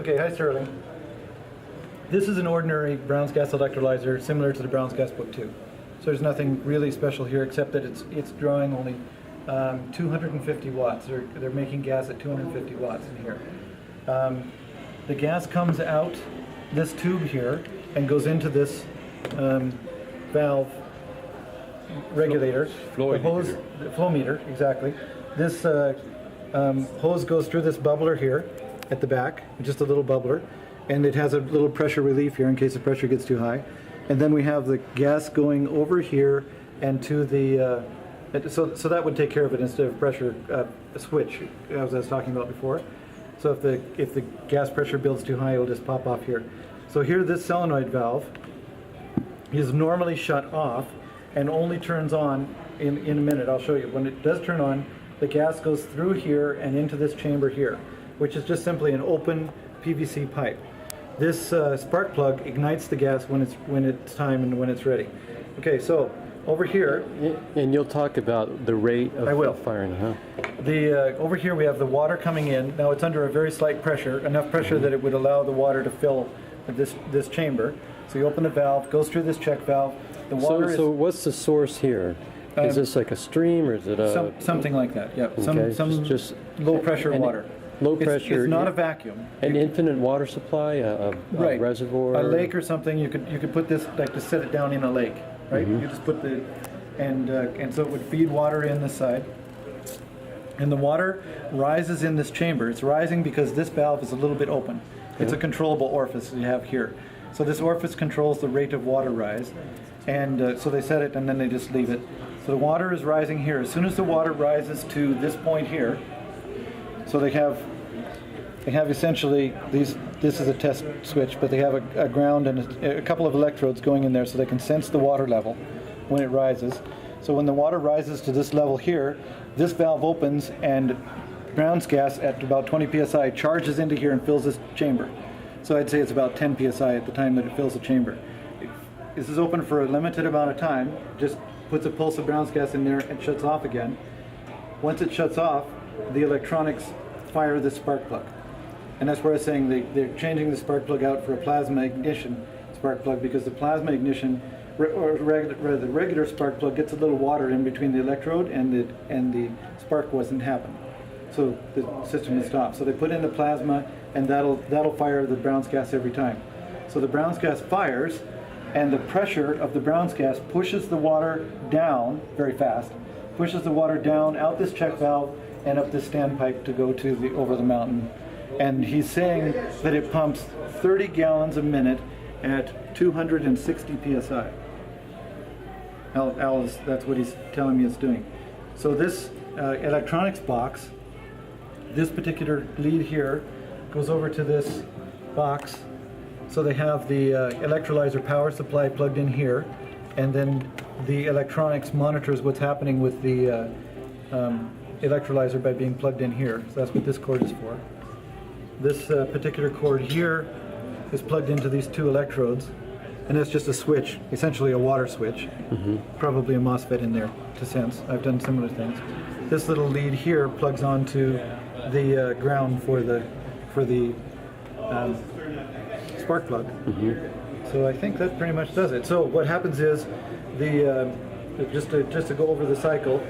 Okay, hi Sterling. This is an ordinary Brown's gas electrolyzer, similar to the Brown's gas book 2. So there's nothing really special here except that it's drawing only 250 watts. They're making gas at 250 watts in here. The gas comes out this tube here and goes into this valve regulator, flow meter, exactly. This hose goes through this bubbler here at the back, just a little bubbler, and it has a little pressure relief here in case the pressure gets too high. And then we have the gas going over here and to the, so that would take care of it instead of pressure switch, as I was talking about before. So if the gas pressure builds too high, it'll just pop off here. So here, this solenoid valve is normally shut off and only turns on in a minute. I'll show you. When it does turn on, the gas goes through here and into this chamber here, which is just simply an open PVC pipe. This spark plug ignites the gas when it's time and when it's ready. Okay, so over here, and you'll talk about the rate of firing, huh? Over here we have the water coming in. Now it's under a very slight pressure, enough pressure that it would allow the water to fill this chamber. So you open the valve, goes through this check valve. The water so what's the source here? Is this like a stream or is it a... something like that, yeah. Okay, some just low pressure water. Low pressure. It's not a vacuum. An infinite water supply, a reservoir? A lake or something, you could put this, like to set it down in a lake, right? You just put the, and so it would feed water in this side. And the water rises in this chamber. It's rising because this valve is a little bit open. It's a controllable orifice you have here. So this orifice controls the rate of water rise. And so they set it and then they just leave it. So the water is rising here. As soon as the water rises to this point here, so they have essentially this is a test switch, but they have a ground and a couple of electrodes going in there so they can sense the water level when it rises. So when the water rises to this level here, this valve opens and Brown's gas at about 20 psi charges into here and fills this chamber. So I'd say it's about 10 psi at the time that it fills the chamber. This is open for a limited amount of time, just puts a pulse of Brown's gas in there and shuts off again. Once it shuts off, the electronics fire the spark plug. And that's where I was saying they're changing the spark plug out for a plasma ignition spark plug, because the plasma ignition, or rather the regular spark plug, gets a little water in between the electrode and the spark wasn't happening. So the system would stop. So they put in the plasma and that'll fire the Brown's gas every time. So the Brown's gas fires, and the pressure of the Brown's gas pushes the water down very fast, pushes the water down out this check valve and up this standpipe to go to the over the mountain. And he's saying that it pumps 30 gallons a minute at 260 psi. That's what he's telling me it's doing. So this electronics box, this particular lead here, goes over to this box. So they have the electrolyzer power supply plugged in here, and then the electronics monitors what's happening with the electrolyzer by being plugged in here. So that's what this cord is for. This particular cord here is plugged into these two electrodes, and that's just a switch, essentially a water switch. Probably a MOSFET in there to sense. I've done similar things. This little lead here plugs onto the ground for the spark plug. So I think that pretty much does it. So what happens is just to go over the cycle,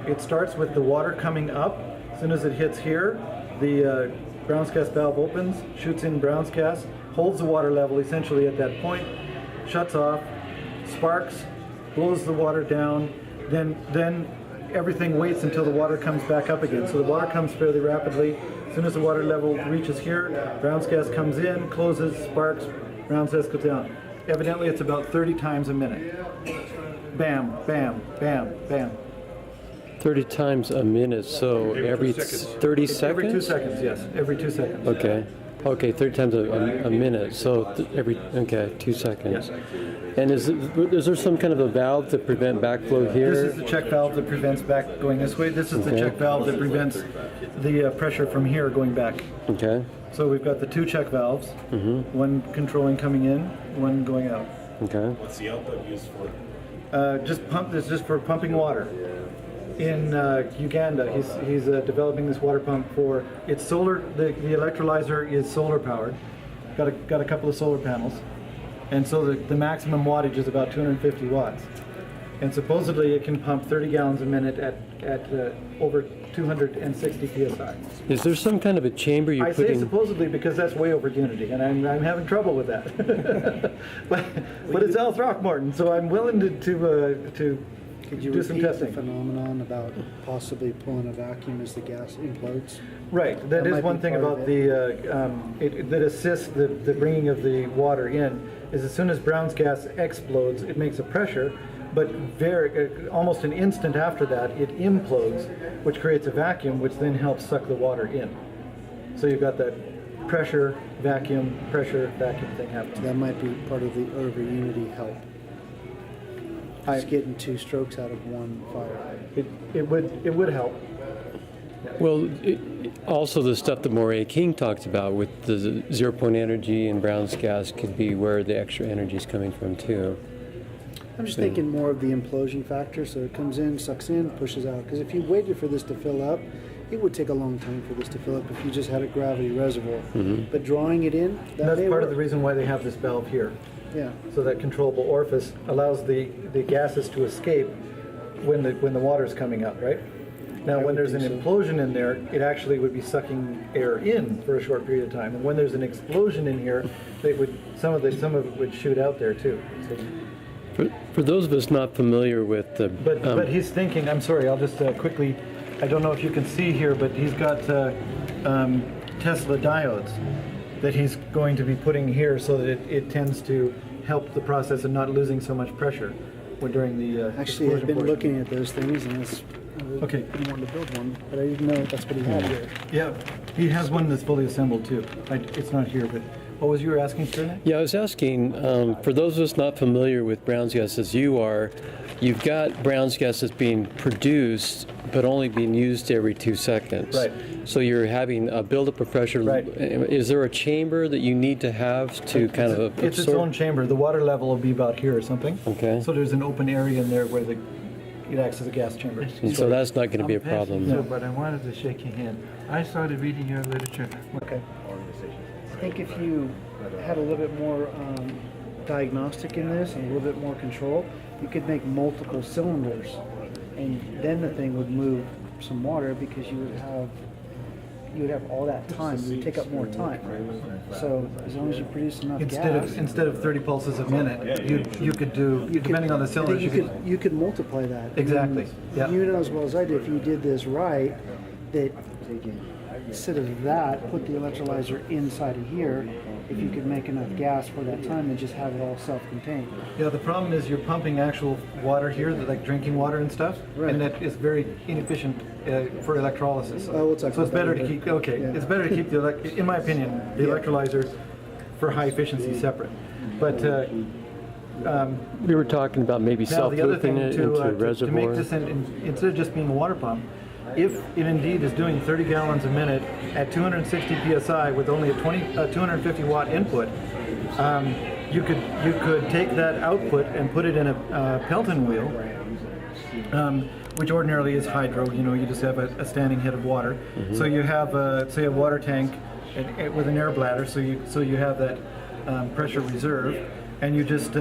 it starts with the water coming up. As soon as it hits here, the Brown's gas valve opens, shoots in Brown's gas, holds the water level essentially at that point, shuts off, sparks, blows the water down, then everything waits until the water comes back up again. So the water comes fairly rapidly. As soon as the water level reaches here, Brown's gas comes in, closes, sparks, Brown's gas goes down. Evidently it's about 30 times a minute. Bam, bam, bam, bam. 30 times a minute, so every 30 seconds? Every 2 seconds, yes. Every 2 seconds. Okay. Okay, 30 times a minute, so every 2 seconds. Yes. And is there some kind of a valve to prevent backflow here? This is the check valve that prevents back going this way. This is the check valve that prevents the pressure from here going back. Okay. So we've got the two check valves, one controlling coming in, one going out. Okay. What's the output used for? Just pump. This is just for pumping water. in Uganda. He's developing this water pump for it's solar. The electrolyzer is solar powered. Got a couple of solar panels, and so the maximum wattage is about 250 watts. And supposedly it can pump 30 gallons a minute at over 260 psi. Is there some kind of a chamber you I put say in? supposedly because that's way over unity, and I'm having trouble with that. but it's all Throckmorton, so I'm willing to Could you do some repeat testing. the phenomenon about possibly pulling a vacuum as the gas implodes? Right, that That is might one be thing part about of that assists the bringing of the water in, is as soon as Brown's gas explodes, it makes a pressure, but almost an instant after that, it implodes, which creates a vacuum, which then helps suck the water in. So you've got that pressure, vacuum thing happening. That might be part of the Overunity help. Just getting 2 strokes out of one fire. It would help. Well, also the stuff that Moray King talked about with the 0-point energy and Brown's gas could be where the extra energy is coming from too. I'm just thinking more of the implosion factor, so it comes in, sucks in, pushes out. Because if you waited for this to fill up, it would take a long time for this to fill up if you just had a gravity reservoir. But drawing it in, That's part of the reason why they have this valve here. Yeah. So that controllable orifice allows the gases to escape when the water is coming up, right? Now, when there's an implosion in there, it actually would be sucking air in for a short period of time. And when there's an explosion in here, some of it would shoot out there too. So, For those of us not familiar with the... but he's thinking, I'm sorry, I'll just quickly, I don't know if you can see here, but he's got Tesla diodes that he's going to be putting here so that it tends to help the process of not losing so much pressure during the Actually, I've explosion been portion. looking at those things, and I Okay. didn't want to build one, but I didn't know that's what he had here. Yeah, he has one that's fully assembled too. It's not here, but what was you asking, sir? Yeah, I was asking, for those of us not familiar with Brown's gas as you are, you've got Brown's gas that's being produced but only being used every 2 seconds. Right. So you're having a buildup of pressure. Right. Is there a chamber that you need to have to kind of absorb? It's its own chamber. The water level will be about here or something. Okay. So there's an open area in there where it acts as a gas chamber. And so that's not going to be a I'm passing problem. through, but I wanted to shake your hand. I started reading your literature. Okay. I think if you had a little bit more diagnostic in this and a little bit more control, you could make multiple cylinders, and then the thing would move some water because you would have all that time. It would take up more time. So as long as you produce enough gas, Instead of 30 pulses a minute, you could do, depending on the cylinders, you could multiply that. Exactly, And yeah. You know as well as I do, if you did this right, that instead of that, put the electrolyzer inside of here. If you could make enough gas for that time and just have it all self-contained. Yeah, the problem is you're pumping actual water here, like drinking water and stuff, Right. and that is very inefficient for electrolysis. Oh, we'll talk so it's about better that to later. keep. Okay, Yeah. it's better to keep in my opinion, the electrolyzer for high efficiency separate. But We were talking about maybe now the other self-looping thing it into a to reservoir. make this instead of just being a water pump, if it indeed is doing 30 gallons a minute at 260 psi with only a 250 watt input, you could take that output and put it in a Pelton wheel, which ordinarily is hydro. You know, you just have a standing head of water. So you have say a water tank with an air bladder. So you have that pressure reserve, and you just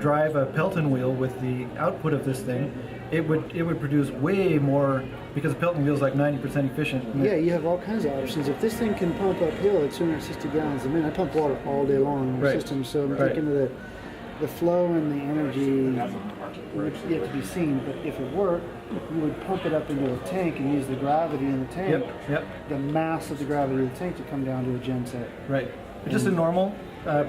drive a Pelton wheel with the output of this thing. It would produce way more because a Pelton wheel is like 90% efficient. Yeah, you have all kinds of options. If this thing can pump uphill at 260 gallons a minute, I pump water all day long in the Right. system, so I'm Right. thinking of the flow and the energy, which yet to be seen. But if it worked, you would pump it up into a tank and use the gravity in the tank, Yep. the mass of the gravity of the tank to come down to a gen set. Right. It's just a normal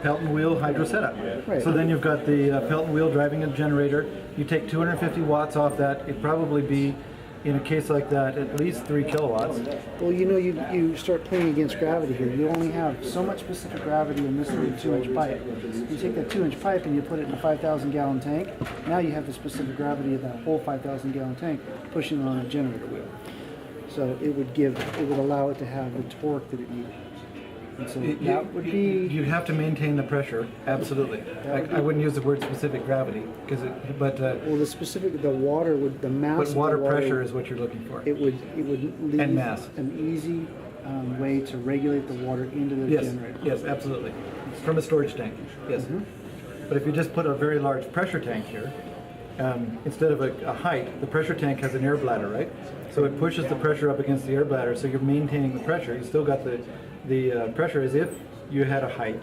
Pelton wheel hydro setup. Right. So then you've got the Pelton wheel driving a generator. You take 250 watts off that. It'd probably be, in a case like that, at least 3 kilowatts. Well, you know, you start playing against gravity here. You only have so much specific gravity in this little 2-inch pipe. You take that 2-inch pipe and you put it in a 5,000 gallon tank. Now you have the specific gravity of that whole 5,000 gallon tank pushing on a generator wheel. So it would allow it to have the torque that it needed. And so that would be. You'd have to maintain the pressure, absolutely. I wouldn't use the word specific gravity, because Well, the water would, the mass but of water the water, pressure is what you're looking for. it would leave And mass. an easy way to regulate the water into the Yes, generator. yes, absolutely. From a storage tank, yes. But if you just put a very large pressure tank here, instead of a height, the pressure tank has an air bladder, right? So it pushes the pressure up against the air bladder, so you're maintaining the pressure. You still got the pressure as if you had a height,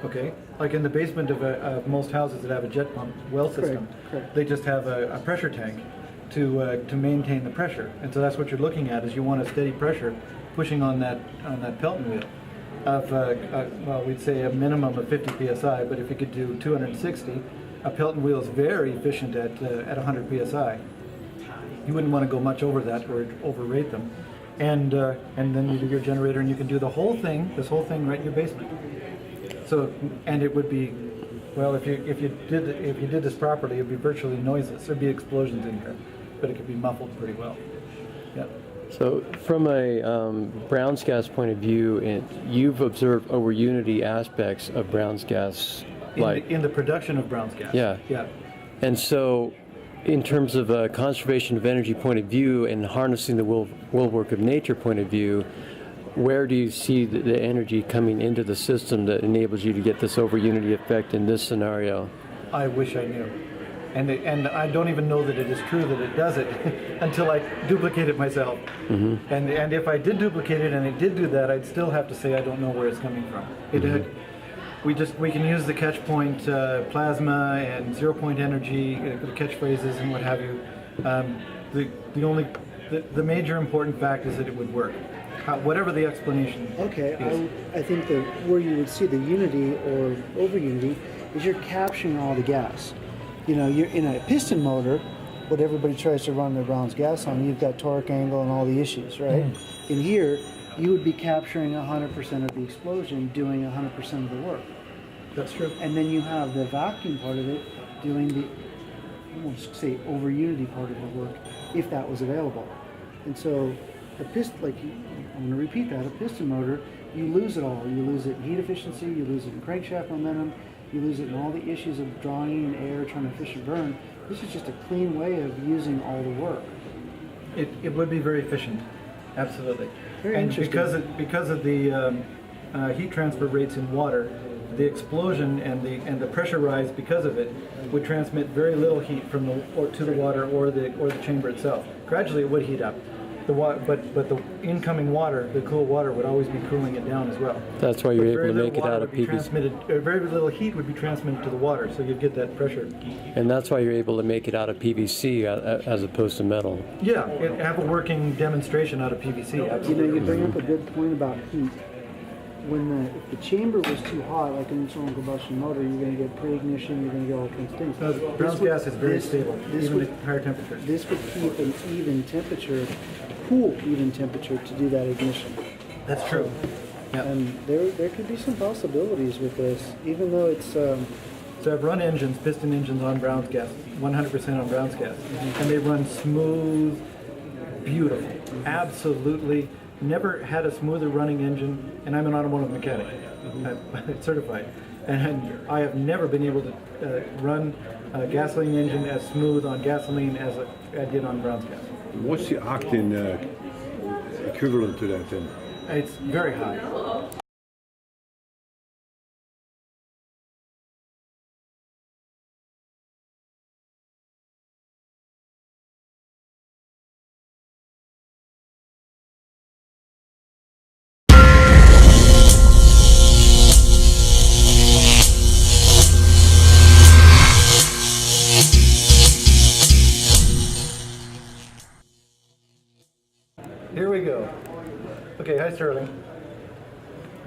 okay? Like in the basement of most houses that have a jet pump well system, correct. they just have a pressure tank to maintain the pressure. And so that's what you're looking at, is you want a steady pressure pushing on that Pelton wheel of, well, we'd say a minimum of 50 psi, but if you could do 260, a Pelton wheel is very efficient at 100 psi. You wouldn't want to go much over that or overrate them. And then you do your generator, and you can do the whole thing, this whole thing right in your basement. So, and it would be, well, if you did this properly, it'd be virtually noiseless. There'd be explosions in here, but it could be muffled pretty well. Yeah. So from a Brown's gas point of view, you've observed Overunity aspects of Brown's gas, In the production of Brown's gas. Yeah. Yeah. And so in terms of a conservation of energy point of view and harnessing the will work of nature point of view, where do you see the energy coming into the system that enables you to get this Overunity effect in this scenario? I wish I knew. And I don't even know that it is true that it does it until I duplicate it myself. And if I did duplicate it and it did do that, I'd still have to say I don't know where it's coming from. We can use the catch point plasma and 0 point energy, the catchphrases and what have you. The major important fact is that it would work, whatever the explanation. Okay, is. I think that where you would see the unity or Overunity is you're capturing all the gas. You know, you're in a piston motor, what everybody tries to run their Brown's gas on, you've got torque angle and all the issues, right? In here, you would be capturing 100% of the explosion, doing 100% of the work. That's true. And then you have the vacuum part of it doing the, we'll say, Overunity part of the work, if that was available. And so, a piston, I'm going to repeat that, a piston motor, you lose it all. You lose it in heat efficiency, you lose it in crankshaft momentum, you lose it in all the issues of drawing in air, trying to efficient burn. This is just a clean way of using all the work. It would be very efficient, absolutely. Very and interesting. because of the heat transfer rates in water, the explosion and the pressure rise because of it would transmit very little heat from to the water or the chamber itself. Gradually, it would heat up. But the incoming water, the cool water, would always be cooling it down as well. That's why you're But able to make it out of PVC. Very little heat would be transmitted to the water, so you'd get that pressure. And that's why you're able to make it out of PVC as opposed to metal. Yeah, have a working demonstration out of PVC. Absolutely. You know, you bring up a good point about heat. If the chamber was too hot, like an internal combustion motor, you're going to get pre-ignition, you're going to get all kinds of things. Brown's gas is very stable, even at higher temperatures. This would keep an even temperature, cool even temperature to do that ignition. That's true. Yeah. And there could be some possibilities with this, even though it's... So I've run piston engines on Brown's gas, 100% on Brown's gas, and they run smooth, beautiful, absolutely. Never had a smoother running engine, and I'm an automotive mechanic, I'm certified, and I have never been able to run a gasoline engine as smooth on gasoline as I did on Brown's gas. What's the octane equivalent to that then? It's very high. Here we go. Okay, hi Sterling.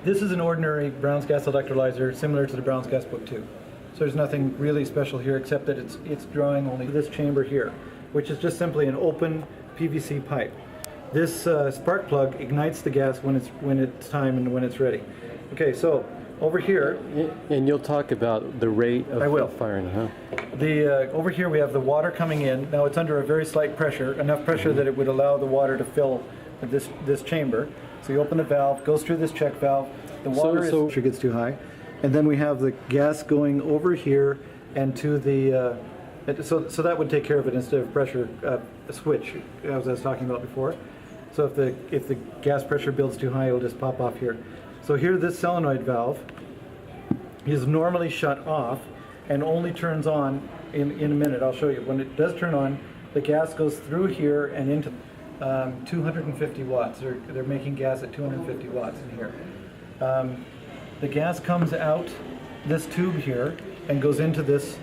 This is an ordinary Brown's gas electrolyzer, similar to the Brown's gas book 2. So there's nothing really special here except that it's drawing only this chamber here, which is just simply an open PVC pipe. This spark plug ignites the gas when it's time and when it's ready. Okay, so over here, And you'll talk about the rate of I will. firing, huh? over here we have the water coming in. Now it's under a very slight pressure, enough pressure that it would allow the water to fill this chamber. So you open the valve, goes through this check valve, The water pressure gets too high, and then we have the gas going over here and to the. So that would take care of it instead of pressure switch, as I was talking about before. So if the gas pressure builds too high, it'll just pop off here. So here, this solenoid valve is normally shut off and only turns on in a minute. I'll show you. When it does turn on, the gas goes through here and into 250 watts. They're making gas at 250 watts in here. The gas comes out this tube here and goes into this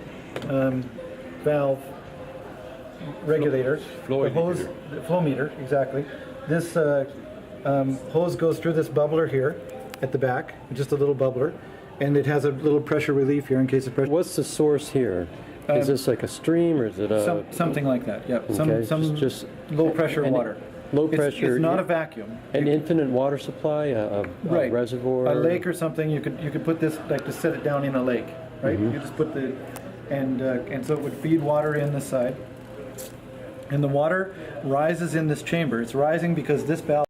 valve regulator, the hose, the flow meter, exactly. This hose goes through this bubbler here at the back, just a little bubbler, and it has a little pressure relief here in case of pressure. What's the source here? Is this like a stream or is it a... Something like that, yep. Okay, Some just low pressure water. Low pressure. It's not a vacuum. An infinite water supply, a Right. reservoir? A lake or something, you could put this, like to set it down in a lake, right? You just put the, and so it would feed water in this side. And the water rises in this chamber. It's rising because this valve